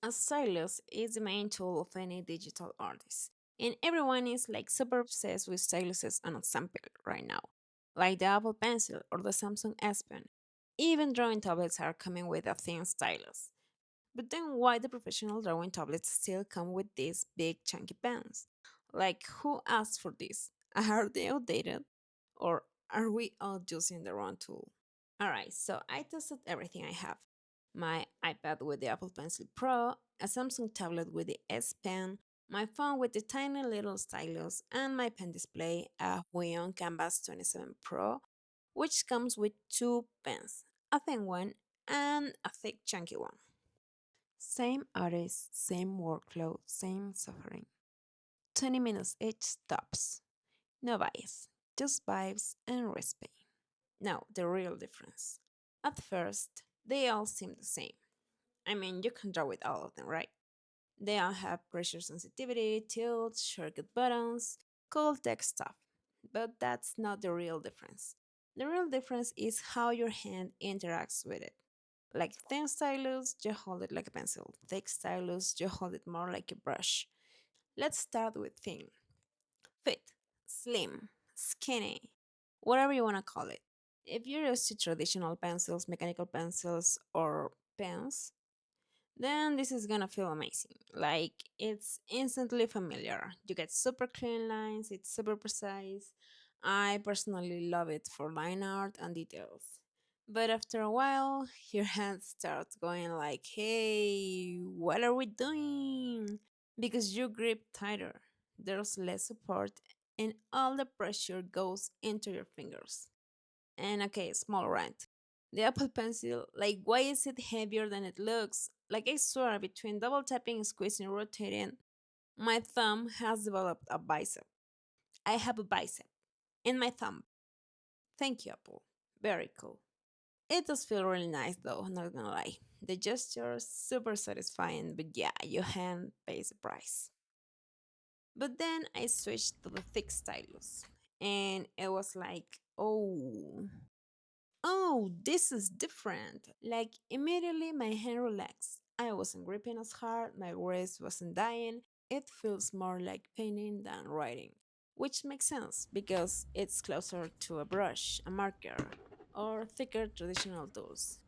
A stylus is the main tool of any digital artist, and everyone is like super obsessed with styluses on a sample right now, like the Apple Pencil or the Samsung S Pen. Even drawing tablets are coming with a thin stylus. But then why the professional drawing tablets still come with these big chunky pens? Like who asked for this? Are they outdated? Or are we all using the wrong tool? Alright, so I tested everything I have. My iPad with the Apple Pencil Pro, a Samsung tablet with the S Pen, my phone with the tiny little stylus, and my pen display, a Huion Canvas 27 Pro, which comes with two pens, a thin one and a thick chunky one. Same artist, same workflow, same suffering. 20 minutes each tops. No bias, just vibes and respect. Now, the real difference. At first, they all seem the same. I mean, you can draw with all of them, right? They all have pressure sensitivity, tilt, shortcut buttons, cool text stuff. But that's not the real difference. The real difference is how your hand interacts with it. Like thin stylus, you hold it like a pencil. Thick stylus, you hold it more like a brush. Let's start with thin. Fit, slim, skinny, whatever you want to call it. If you're used to traditional pencils, mechanical pencils, or pens, then this is gonna feel amazing. Like it's instantly familiar. You get super clean lines, it's super precise. I personally love it for line art and details. But after a while, your hands start going like, hey, what are we doing? Because you grip tighter, there's less support, and all the pressure goes into your fingers. And okay, small rant. The Apple Pencil, like, why is it heavier than it looks? Like, I swear, between double tapping, squeezing, rotating, my thumb has developed a bicep. I have a bicep in my thumb. Thank you, Apple. Very cool. It does feel really nice though, not gonna lie. The gesture is super satisfying, but yeah, your hand pays the price. But then I switched to the thick stylus, and it was like, oh, this is different. Like, immediately my hand relaxed. I wasn't gripping as hard, my wrist wasn't dying. It feels more like painting than writing, which makes sense because it's closer to a brush, a marker, or thicker traditional tools.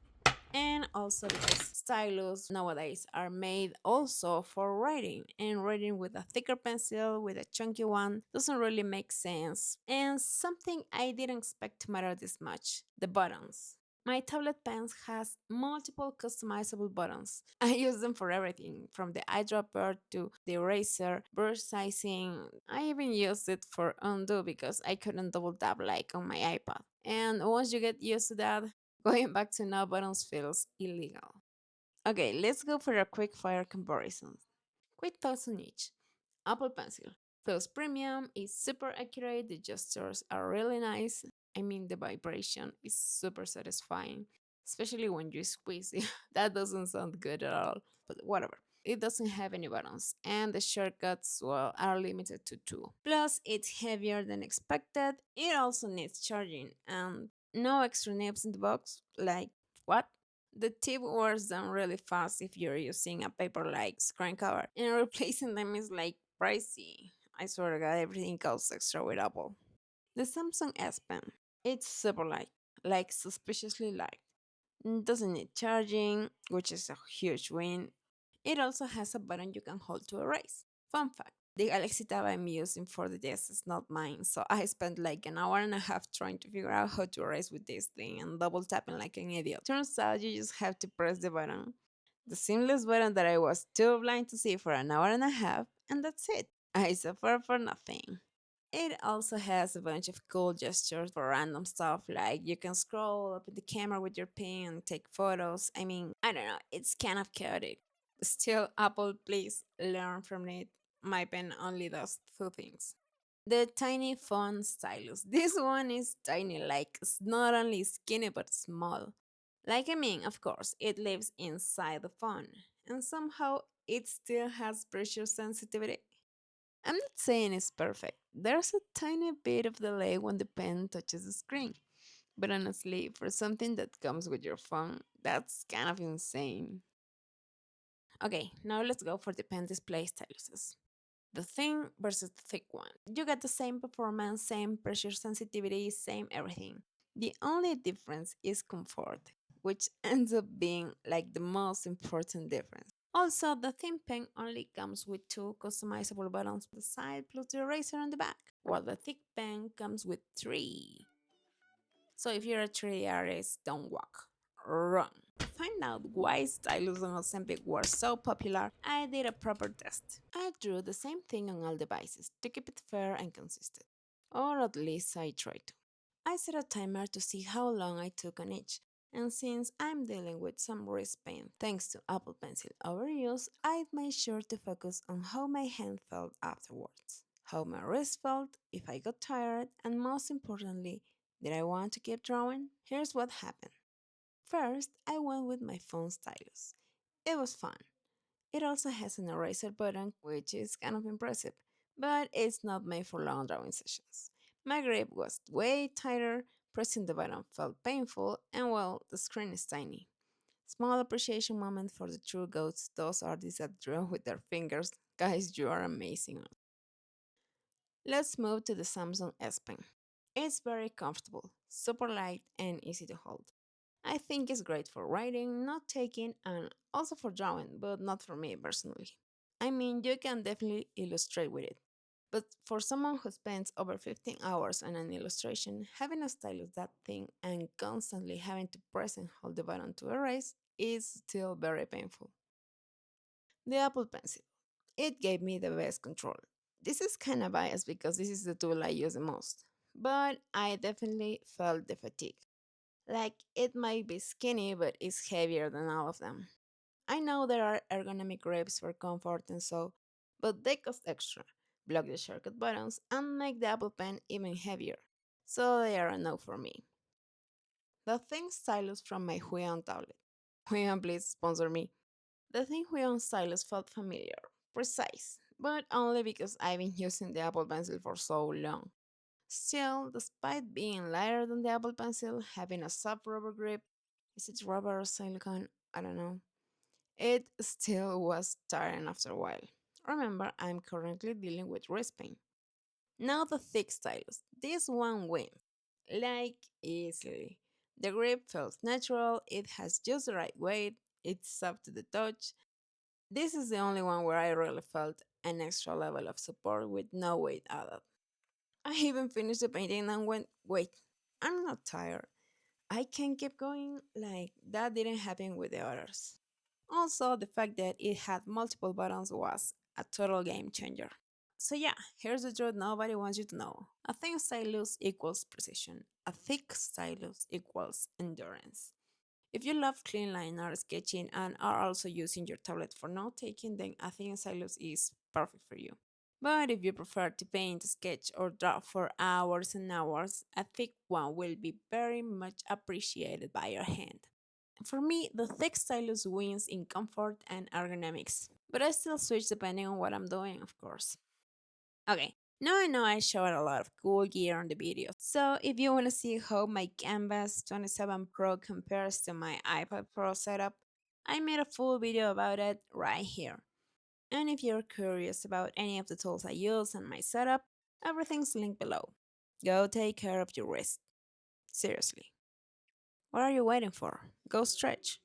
And also because stylus nowadays are made also for writing, and writing with a thicker pencil with a chunky one doesn't really make sense. And something I didn't expect to matter this much, the buttons. My tablet pens has multiple customizable buttons. I use them for everything from the eyedropper to the eraser, brush sizing. I even used it for undo because I couldn't double tap like on my iPad. And once you get used to that, going back to no buttons feels illegal. Okay, let's go for a quick fire comparison. Quick thoughts on each. Apple Pencil feels premium, is super accurate, the gestures are really nice. I mean, the vibration is super satisfying, especially when you squeeze it. That doesn't sound good at all, but whatever. It doesn't have any buttons, and the shortcuts, well, are limited to two. Plus, it's heavier than expected. It also needs charging, and no extra nibs in the box. Like, what? The tip wears down really fast if you're using a paper like screen cover, and replacing them is like pricey. I swear to God, everything costs extra with Apple. The Samsung S Pen, it's super light, like suspiciously light. Doesn't need charging, which is a huge win. It also has a button you can hold to erase. Fun fact, the Galaxy Tab I'm using for the desk is not mine, so I spent like an hour and a half trying to figure out how to erase with this thing and double tapping like an idiot. Turns out you just have to press the button. The seamless button that I was too blind to see for an hour and a half, and that's it. I suffer for nothing. It also has a bunch of cool gestures for random stuff, like you can scroll up in the camera with your pen and take photos. I mean, I don't know, it's kind of chaotic. Still, Apple, please learn from it. My pen only does two things. The tiny phone stylus. This one is tiny, like it's not only skinny but small. Like, I mean, of course, it lives inside the phone, and somehow it still has pressure sensitivity. I'm not saying it's perfect. There's a tiny bit of delay when the pen touches the screen. But honestly, for something that comes with your phone, that's kind of insane. Okay, now let's go for the pen display styluses. The thin versus the thick one. You get the same performance, same pressure sensitivity, same everything. The only difference is comfort, which ends up being like the most important difference. Also, the thin pen only comes with two customizable buttons on the side plus the eraser on the back, while the thick pen comes with three. So if you're a 3D artist, don't walk. Run. To find out why Stylus and Ozempic were so popular, I did a proper test. I drew the same thing on all devices to keep it fair and consistent. Or at least I tried to. I set a timer to see how long I took on each, and since I'm dealing with some wrist pain thanks to Apple Pencil overuse, I made sure to focus on how my hand felt afterwards, how my wrist felt, if I got tired, and most importantly, did I want to keep drawing? Here's what happened. First, I went with my phone stylus. It was fun. It also has an eraser button, which is kind of impressive, but it's not made for long drawing sessions. My grip was way tighter, pressing the button felt painful, and well, the screen is tiny. Small appreciation moment for the true goats, those artists that draw with their fingers. Guys, you are amazing. Let's move to the Samsung S Pen. It's very comfortable, super light, and easy to hold. I think it's great for writing, note taking, and also for drawing, but not for me personally. I mean, you can definitely illustrate with it. But for someone who spends over 15 hours on an illustration, having a stylus that thin and constantly having to press and hold the button to erase is still very painful. The Apple Pencil. It gave me the best control. This is kind of biased because this is the tool I use the most, but I definitely felt the fatigue. Like it might be skinny, but it's heavier than all of them. I know there are ergonomic grips for comfort and so, but they cost extra, block the shortcut buttons, and make the Apple Pen even heavier. So they are a no for me. The thin stylus from my Huion tablet. Huion, please sponsor me. The thin Huion stylus felt familiar, precise, but only because I've been using the Apple Pencil for so long. Still, despite being lighter than the Apple Pencil, having a soft rubber grip, is it rubber or silicone? I don't know. It still was tiring after a while. Remember, I'm currently dealing with wrist pain. Now the thick stylus. This one wins. Like easily. The grip feels natural, it has just the right weight, it's soft to the touch. This is the only one where I really felt an extra level of support with no weight added. I even finished the painting and went, wait, I'm not tired. I can keep going. Like, that didn't happen with the others. Also, the fact that it had multiple buttons was a total game changer. So, yeah, here's the truth nobody wants you to know. A thin stylus equals precision, a thick stylus equals endurance. If you love clean line art sketching and are also using your tablet for note taking, then a thin stylus is perfect for you. But if you prefer to paint, sketch, or draw for hours and hours, a thick one will be very much appreciated by your hand. For me, the thick stylus wins in comfort and ergonomics, but I still switch depending on what I'm doing, of course. Okay, now I know I showed a lot of cool gear on the video, so if you want to see how my Canvas 27 Pro compares to my iPad Pro setup, I made a full video about it right here. And if you're curious about any of the tools I use and my setup, everything's linked below. Go take care of your wrist. Seriously. What are you waiting for? Go stretch.